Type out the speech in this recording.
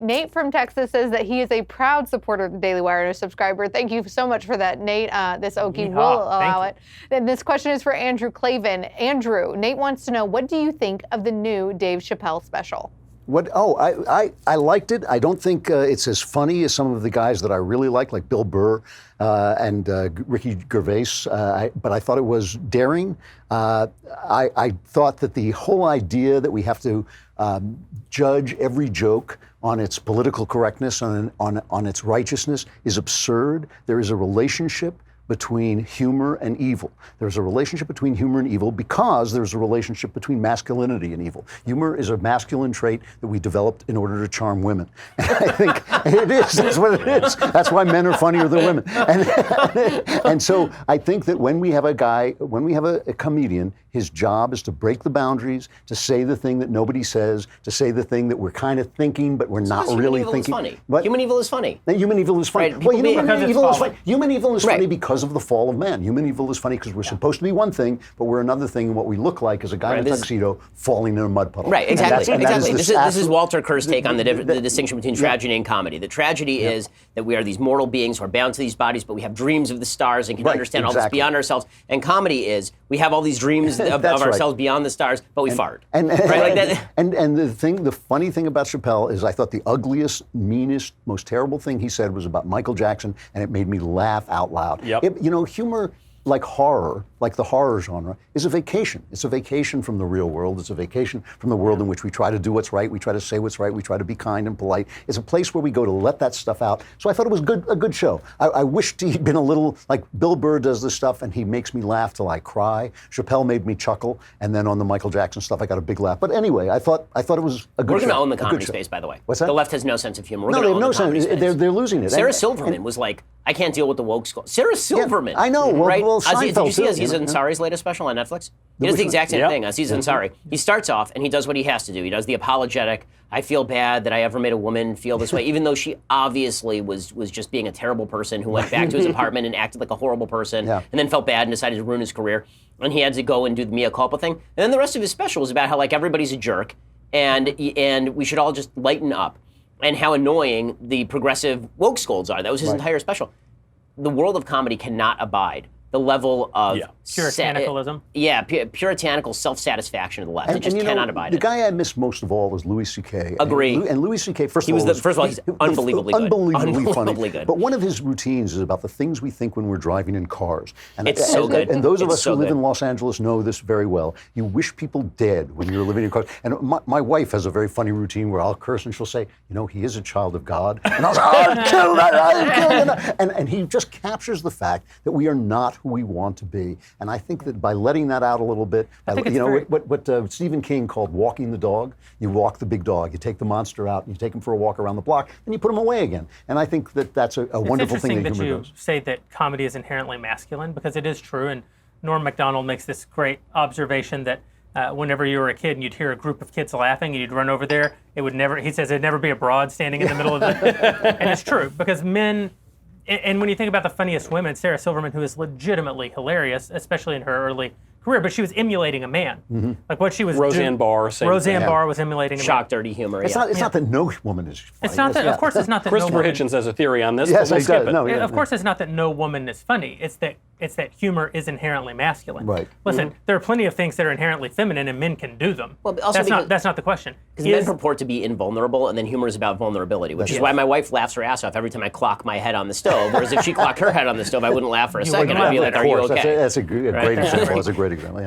Nate from Texas says that he is a proud supporter of the Daily Wire and a subscriber. Thank you so much for that, Nate. This Okie will allow it. Then this question is for Andrew Klavan. Andrew, Nate wants to know, what do you think of the new Dave Chappelle special? What? Oh, I liked it. I don't think it's as funny as some of the guys that I really like Bill Burr and Ricky Gervais. But I thought it was daring. I thought that the whole idea that we have to judge every joke on its political correctness, on its righteousness, is absurd. There is a relationship between humor and evil. There's a relationship between humor and evil because there's a relationship between masculinity and evil. Humor is a masculine trait that we developed in order to charm women. And I think it is. That's what it is. That's why men are funnier than women. And so I think that when we have a comedian, his job is to break the boundaries, to say the thing that nobody says, to say the thing that we're kind of thinking, but we're not really thinking. Human evil is funny. Human evil is funny. Right. Well, human evil is funny because of the fall of man. Human evil is funny because we're supposed to be one thing, but we're another thing, and what we look like is a guy in a tuxedo falling in a mud puddle. Right, exactly. This is Walter Kerr's take on the distinction between tragedy and comedy. The tragedy is that we are these mortal beings who are bound to these bodies, but we have dreams of the stars and can understand all this beyond ourselves. And comedy is we have all these dreams of ourselves beyond the stars, but we fart. And the funny thing about Chappelle is I thought the ugliest, meanest, most terrible thing he said was about Michael Jackson, and it made me laugh out loud. Humor, like horror, like the horror genre, is a vacation. It's a vacation from the real world. It's a vacation from the world in which we try to do what's right, we try to say what's right, we try to be kind and polite. It's a place where we go to let that stuff out. So I thought it was a good show. I wished he'd been a little, like Bill Burr does this stuff and he makes me laugh till I cry. Chappelle made me chuckle, and then on the Michael Jackson stuff I got a big laugh. But anyway, I thought it was a good show. We're going to own the comedy space, by the way. What's that? The left has no sense of humor. No, they have no sense. They're losing it. Sarah Silverman was like, I can't deal with the woke school. Sarah Silverman. I know. Well, did you see Aziz Ansari's latest special on Netflix? He does the exact same thing. Aziz Ansari. He starts off and he does what he has to do. He does the apologetic. I feel bad that I ever made a woman feel this way, even though she obviously was just being a terrible person who went back to his apartment and acted like a horrible person, and then felt bad and decided to ruin his career. And he had to go and do the mea culpa thing. And then the rest of his special was about how like everybody's a jerk and we should all just lighten up, and how annoying the progressive woke scolds are. That was his entire special. The world of comedy cannot abide the level of puritanicalism. Puritanical self-satisfaction of the left. It just cannot abide it. The guy I miss most of all is Louis C.K. Agree. And Louis C.K. First of all, he's unbelievably good. Unbelievably funny. Good. But one of his routines is about the things we think when we're driving in cars. And it's so good. And those of us who live in Los Angeles know this very well. You wish people dead when you're living in cars. And my wife has a very funny routine where I'll curse and she'll say, he is a child of God. And I'll say, I'll kill that. And he just captures the fact that we are not who we want to be. And I think that by letting that out a little bit, what Stephen King called walking the dog, you walk the big dog, you take the monster out, you take him for a walk around the block, and you put him away again. And I think that that's a wonderful thing that humor does. It's interesting that you say that comedy is inherently masculine, because it is true. And Norm Macdonald makes this great observation that whenever you were a kid and you'd hear a group of kids laughing and you'd run over there, he says it'd never be a broad standing in the middle of the... And it's true, because men... And when you think about the funniest women, Sarah Silverman, who is legitimately hilarious, especially in her early career, but she was emulating a man. Mm-hmm. Like what she was Roseanne Barr. Roseanne Barr was emulating a man. Shock, dirty humor. It's not that no woman is funny. It's not that, of course it's not that Christopher no woman... Hitchens has a theory on this, yes, but we'll skip it. Of course it's not that no woman is funny. It's that humor is inherently masculine. Right. Listen, there are plenty of things that are inherently feminine and men can do them. Well, also that's not the question. Because men purport to be invulnerable, and then humor is about vulnerability, which is why my wife laughs her ass off every time I clock my head on the stove. Whereas if she clocked her head on the stove, I wouldn't laugh for a second. I'd be like, "Are you okay?" That's a great example. That's a great example. Yeah.